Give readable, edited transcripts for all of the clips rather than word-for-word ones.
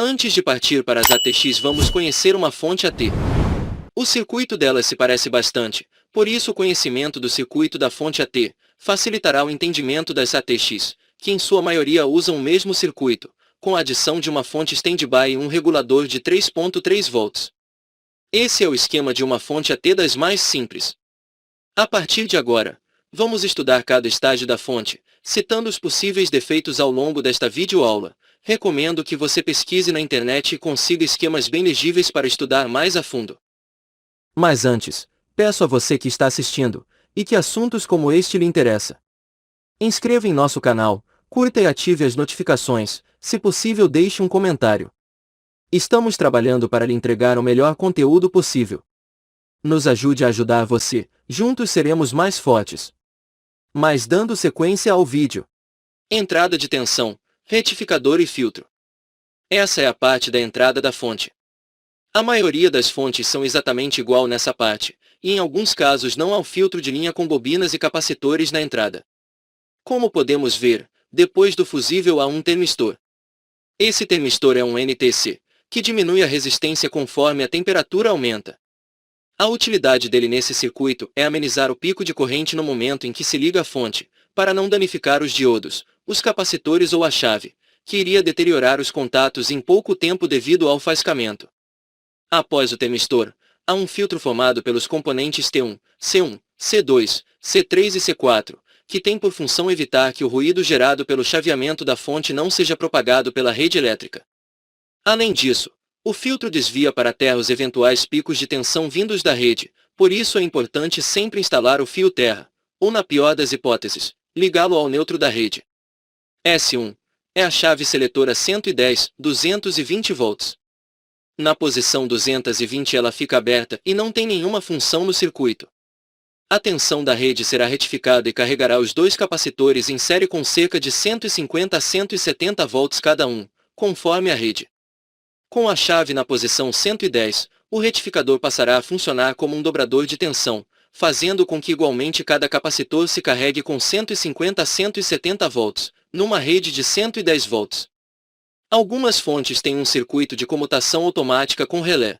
Antes de partir para as ATX, vamos conhecer uma fonte AT. O circuito delas se parece bastante, por isso o conhecimento do circuito da fonte AT facilitará o entendimento das ATX, que em sua maioria usam o mesmo circuito, com a adição de uma fonte standby e um regulador de 3.3 volts. Esse é o esquema de uma fonte AT das mais simples. A partir de agora, vamos estudar cada estágio da fonte, citando os possíveis defeitos ao longo desta videoaula. Recomendo que você pesquise na internet e consiga esquemas bem legíveis para estudar mais a fundo. Mas antes, peço a você que está assistindo, e que assuntos como este lhe interessam. Inscreva em nosso canal, curta e ative as notificações, se possível deixe um comentário. Estamos trabalhando para lhe entregar o melhor conteúdo possível. Nos ajude a ajudar você, juntos seremos mais fortes. Mas dando sequência ao vídeo. Entrada de tensão, retificador e filtro. Essa é a parte da entrada da fonte. A maioria das fontes são exatamente igual nessa parte, e em alguns casos não há o filtro de linha com bobinas e capacitores na entrada. Como podemos ver, depois do fusível há um termistor. Esse termistor é um NTC, que diminui a resistência conforme a temperatura aumenta. A utilidade dele nesse circuito é amenizar o pico de corrente no momento em que se liga a fonte, para não danificar os diodos, os capacitores ou a chave, que iria deteriorar os contatos em pouco tempo devido ao faiscamento. Após o termistor, há um filtro formado pelos componentes T1, C1, C2, C3 e C4, que tem por função evitar que o ruído gerado pelo chaveamento da fonte não seja propagado pela rede elétrica. Além disso, o filtro desvia para a terra os eventuais picos de tensão vindos da rede, por isso é importante sempre instalar o fio terra, ou na pior das hipóteses, ligá-lo ao neutro da rede. S1 é a chave seletora 110/220 volts. Na posição 220 ela fica aberta e não tem nenhuma função no circuito. A tensão da rede será retificada e carregará os dois capacitores em série com cerca de 150 a 170 volts cada um, conforme a rede. Com a chave na posição 110, o retificador passará a funcionar como um dobrador de tensão, fazendo com que igualmente cada capacitor se carregue com 150 a 170 volts, numa rede de 110 volts. Algumas fontes têm um circuito de comutação automática com relé.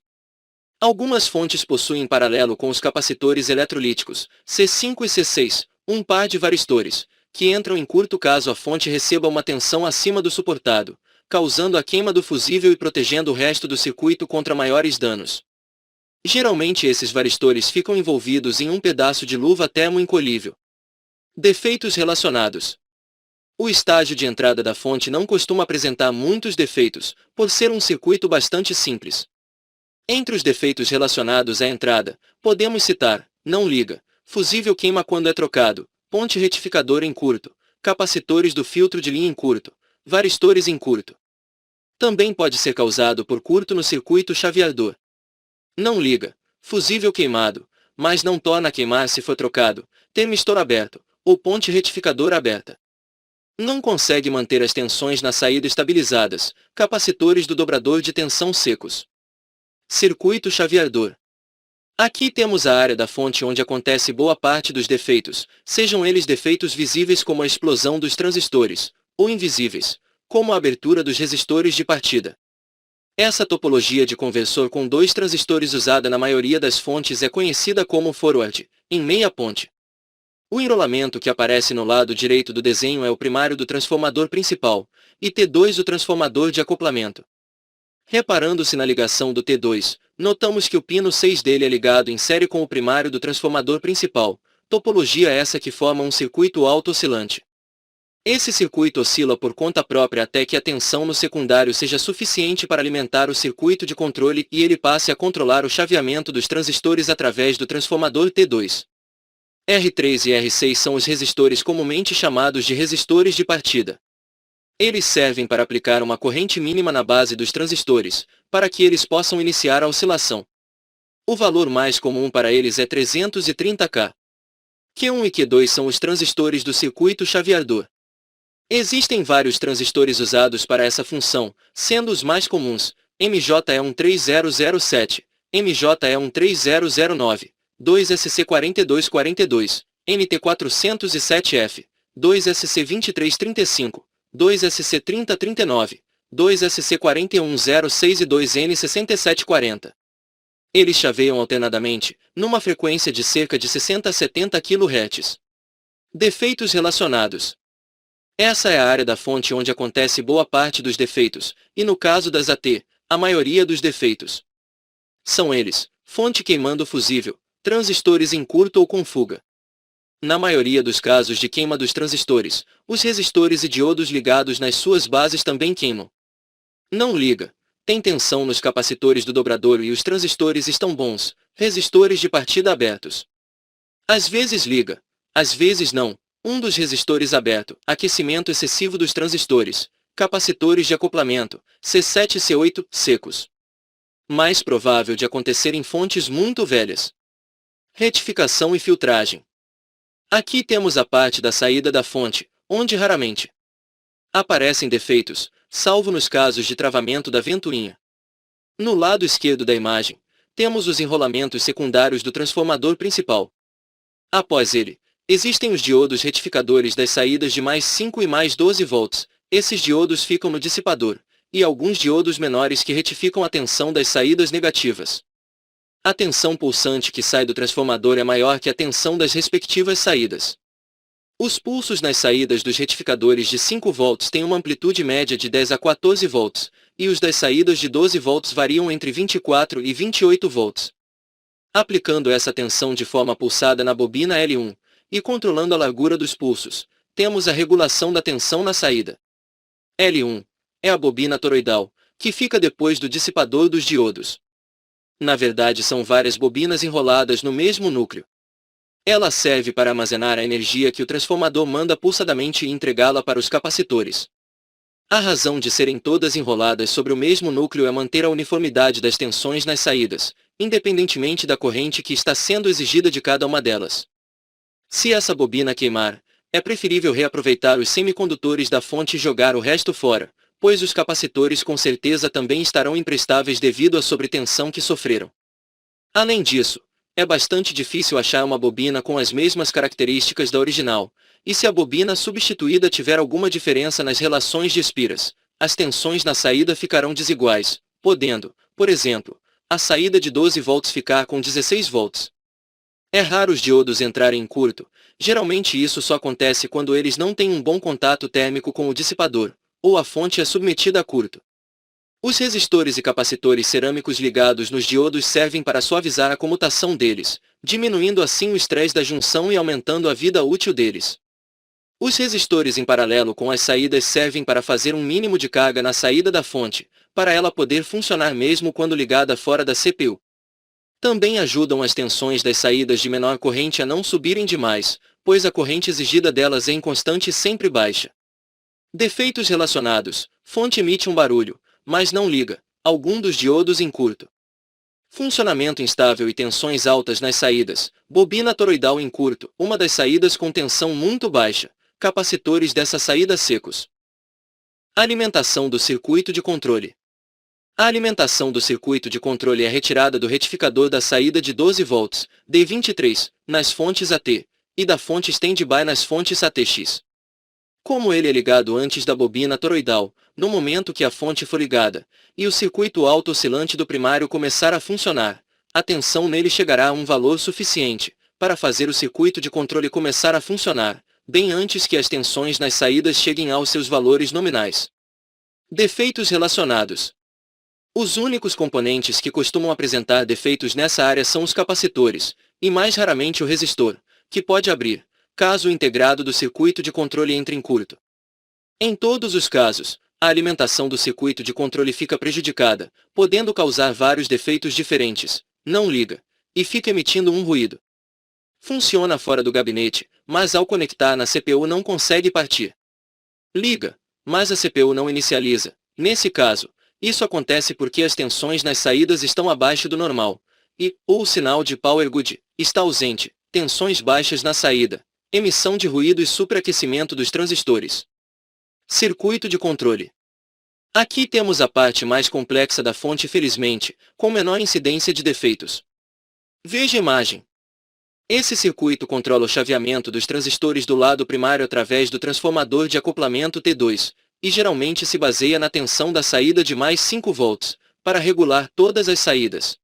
Algumas fontes possuem em paralelo com os capacitores eletrolíticos, C5 e C6, um par de varistores, que entram em curto caso a fonte receba uma tensão acima do suportado, causando a queima do fusível e protegendo o resto do circuito contra maiores danos. Geralmente esses varistores ficam envolvidos em um pedaço de luva termoencolhível. Defeitos relacionados. O estágio de entrada da fonte não costuma apresentar muitos defeitos, por ser um circuito bastante simples. Entre os defeitos relacionados à entrada, podemos citar: não liga, fusível queima quando é trocado, ponte retificador em curto, capacitores do filtro de linha em curto, varistores em curto. Também pode ser causado por curto no circuito chaveador. Não liga, fusível queimado, mas não torna a queimar se for trocado, termistor aberto, ou ponte retificador aberta. Não consegue manter as tensões na saída estabilizadas, capacitores do dobrador de tensão secos. Circuito chaveador. Aqui temos a área da fonte onde acontece boa parte dos defeitos, sejam eles defeitos visíveis como a explosão dos transistores, ou invisíveis, como a abertura dos resistores de partida. Essa topologia de conversor com dois transistores usada na maioria das fontes é conhecida como forward, em meia ponte. O enrolamento que aparece no lado direito do desenho é o primário do transformador principal, e T2 o transformador de acoplamento. Reparando-se na ligação do T2, notamos que o pino 6 dele é ligado em série com o primário do transformador principal, topologia essa que forma um circuito auto-oscilante. Esse circuito oscila por conta própria até que a tensão no secundário seja suficiente para alimentar o circuito de controle e ele passe a controlar o chaveamento dos transistores através do transformador T2. R3 e R6 são os resistores comumente chamados de resistores de partida. Eles servem para aplicar uma corrente mínima na base dos transistores, para que eles possam iniciar a oscilação. O valor mais comum para eles é 330 K. Q1 e Q2 são os transistores do circuito chaveador. Existem vários transistores usados para essa função, sendo os mais comuns, MJE13007, MJE13009, 2SC4242, MT407F, 2SC2335, 2SC3039, 2SC4106 e 2N6740. Eles chaveiam alternadamente, numa frequência de cerca de 60 a 70 kHz. Defeitos relacionados. Essa é a área da fonte onde acontece boa parte dos defeitos, e no caso das AT, a maioria dos defeitos. São eles: fonte queimando fusível, transistores em curto ou com fuga. Na maioria dos casos de queima dos transistores, os resistores e diodos ligados nas suas bases também queimam. Não liga. Tem tensão nos capacitores do dobrador e os transistores estão bons, resistores de partida abertos. Às vezes liga, às vezes não. Um dos resistores aberto, aquecimento excessivo dos transistores, capacitores de acoplamento, C7 e C8, secos. Mais provável de acontecer em fontes muito velhas. Retificação e filtragem. Aqui temos a parte da saída da fonte, onde raramente aparecem defeitos, salvo nos casos de travamento da ventoinha. No lado esquerdo da imagem, temos os enrolamentos secundários do transformador principal. Após ele, existem os diodos retificadores das saídas de mais 5 e mais 12 volts. Esses diodos ficam no dissipador, e alguns diodos menores que retificam a tensão das saídas negativas. A tensão pulsante que sai do transformador é maior que a tensão das respectivas saídas. Os pulsos nas saídas dos retificadores de 5 volts têm uma amplitude média de 10 a 14 volts, e os das saídas de 12 volts variam entre 24 e 28 volts. Aplicando essa tensão de forma pulsada na bobina L1, e controlando a largura dos pulsos, temos a regulação da tensão na saída. L1 é a bobina toroidal, que fica depois do dissipador dos diodos. Na verdade, são várias bobinas enroladas no mesmo núcleo. Ela serve para armazenar a energia que o transformador manda pulsadamente e entregá-la para os capacitores. A razão de serem todas enroladas sobre o mesmo núcleo é manter a uniformidade das tensões nas saídas, independentemente da corrente que está sendo exigida de cada uma delas. Se essa bobina queimar, é preferível reaproveitar os semicondutores da fonte e jogar o resto fora, pois os capacitores com certeza também estarão imprestáveis devido à sobretensão que sofreram. Além disso, é bastante difícil achar uma bobina com as mesmas características da original, e se a bobina substituída tiver alguma diferença nas relações de espiras, as tensões na saída ficarão desiguais, podendo, por exemplo, a saída de 12 volts ficar com 16 volts. É raro os diodos entrarem em curto, geralmente isso só acontece quando eles não têm um bom contato térmico com o dissipador, ou a fonte é submetida a curto. Os resistores e capacitores cerâmicos ligados nos diodos servem para suavizar a comutação deles, diminuindo assim o estresse da junção e aumentando a vida útil deles. Os resistores em paralelo com as saídas servem para fazer um mínimo de carga na saída da fonte, para ela poder funcionar mesmo quando ligada fora da CPU. Também ajudam as tensões das saídas de menor corrente a não subirem demais, pois a corrente exigida delas é inconstante e sempre baixa. Defeitos relacionados: fonte emite um barulho, mas não liga, algum dos diodos em curto. Funcionamento instável e tensões altas nas saídas, bobina toroidal em curto, uma das saídas com tensão muito baixa, capacitores dessa saída secos. Alimentação do circuito de controle. A alimentação do circuito de controle é retirada do retificador da saída de 12 volts, D23, nas fontes AT, e da fonte stand-by nas fontes ATX. Como ele é ligado antes da bobina toroidal, no momento que a fonte for ligada, e o circuito auto-oscilante do primário começar a funcionar, a tensão nele chegará a um valor suficiente para fazer o circuito de controle começar a funcionar, bem antes que as tensões nas saídas cheguem aos seus valores nominais. Defeitos relacionados. Os únicos componentes que costumam apresentar defeitos nessa área são os capacitores, e mais raramente o resistor, que pode abrir, caso o integrado do circuito de controle entre em curto. Em todos os casos, a alimentação do circuito de controle fica prejudicada, podendo causar vários defeitos diferentes, não liga, e fica emitindo um ruído. Funciona fora do gabinete, mas ao conectar na CPU não consegue partir. Liga, mas a CPU não inicializa. Nesse caso, isso acontece porque as tensões nas saídas estão abaixo do normal, e, ou o sinal de power good, está ausente, tensões baixas na saída, emissão de ruído e superaquecimento dos transistores. Circuito de controle. Aqui temos a parte mais complexa da fonte, felizmente, com menor incidência de defeitos. Veja a imagem. Esse circuito controla o chaveamento dos transistores do lado primário através do transformador de acoplamento T2, e geralmente se baseia na tensão da saída de mais 5 volts, para regular todas as saídas.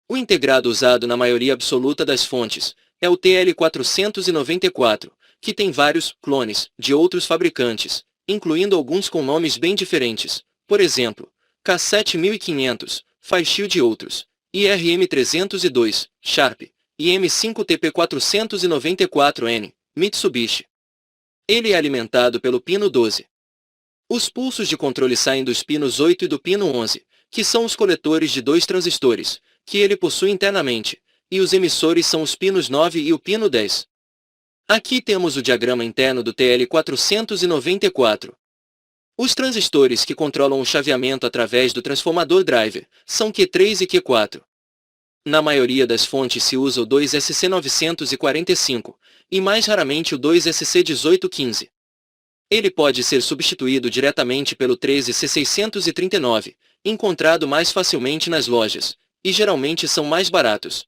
O integrado usado na maioria absoluta das fontes é o TL494, que tem vários clones de outros fabricantes, incluindo alguns com nomes bem diferentes, por exemplo, K7500, Fairchild e outros, e RM302, Sharp, e M5TP494N, Mitsubishi. Ele é alimentado pelo pino 12. Os pulsos de controle saem dos pinos 8 e do pino 11, que são os coletores de 2 transistores, que ele possui internamente, e os emissores são os pinos 9 e o pino 10. Aqui temos o diagrama interno do TL494. Os transistores que controlam o chaveamento através do transformador driver são Q3 e Q4. Na maioria das fontes se usa o 2SC945, e mais raramente o 2SC1815. Ele pode ser substituído diretamente pelo 13C639, encontrado mais facilmente nas lojas, e geralmente são mais baratos.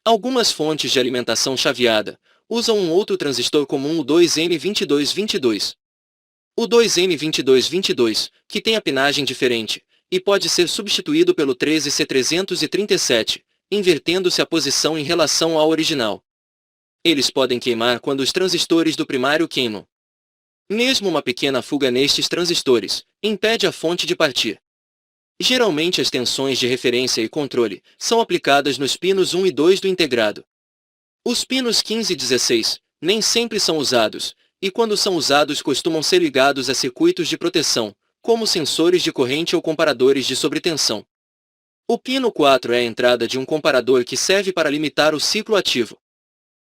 Algumas fontes de alimentação chaveada usam um outro transistor comum, o 2N2222. O 2N2222, que tem a pinagem diferente, e pode ser substituído pelo 13C337, invertendo-se a posição em relação ao original. Eles podem queimar quando os transistores do primário queimam. Mesmo uma pequena fuga nestes transistores impede a fonte de partir. Geralmente as tensões de referência e controle são aplicadas nos pinos 1 e 2 do integrado. Os pinos 15 e 16 nem sempre são usados, e quando são usados costumam ser ligados a circuitos de proteção, como sensores de corrente ou comparadores de sobretensão. O pino 4 é a entrada de um comparador que serve para limitar o ciclo ativo.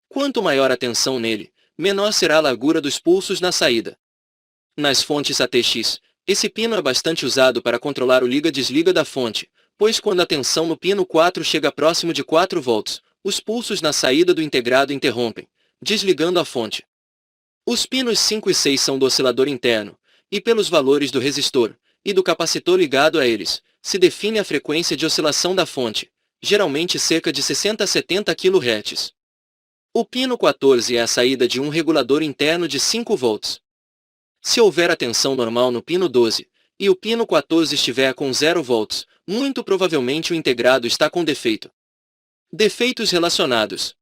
Quanto maior a tensão nele, menor será a largura dos pulsos na saída. Nas fontes ATX, esse pino é bastante usado para controlar o liga-desliga da fonte, pois quando a tensão no pino 4 chega próximo de 4 volts, os pulsos na saída do integrado interrompem, desligando a fonte. Os pinos 5 e 6 são do oscilador interno, e pelos valores do resistor e do capacitor ligado a eles, se define a frequência de oscilação da fonte, geralmente cerca de 60 a 70 kHz. O pino 14 é a saída de um regulador interno de 5 volts. Se houver a tensão normal no pino 12, e o pino 14 estiver com 0 volts, muito provavelmente o integrado está com defeito. Defeitos relacionados.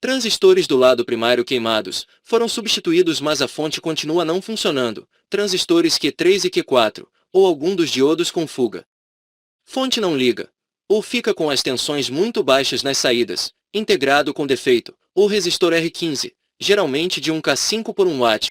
Transistores do lado primário queimados foram substituídos, mas a fonte continua não funcionando. Transistores Q3 e Q4, ou algum dos diodos com fuga. Fonte não liga, ou fica com as tensões muito baixas nas saídas, integrado com defeito, ou resistor R15, geralmente de 1K5 por 1 watt.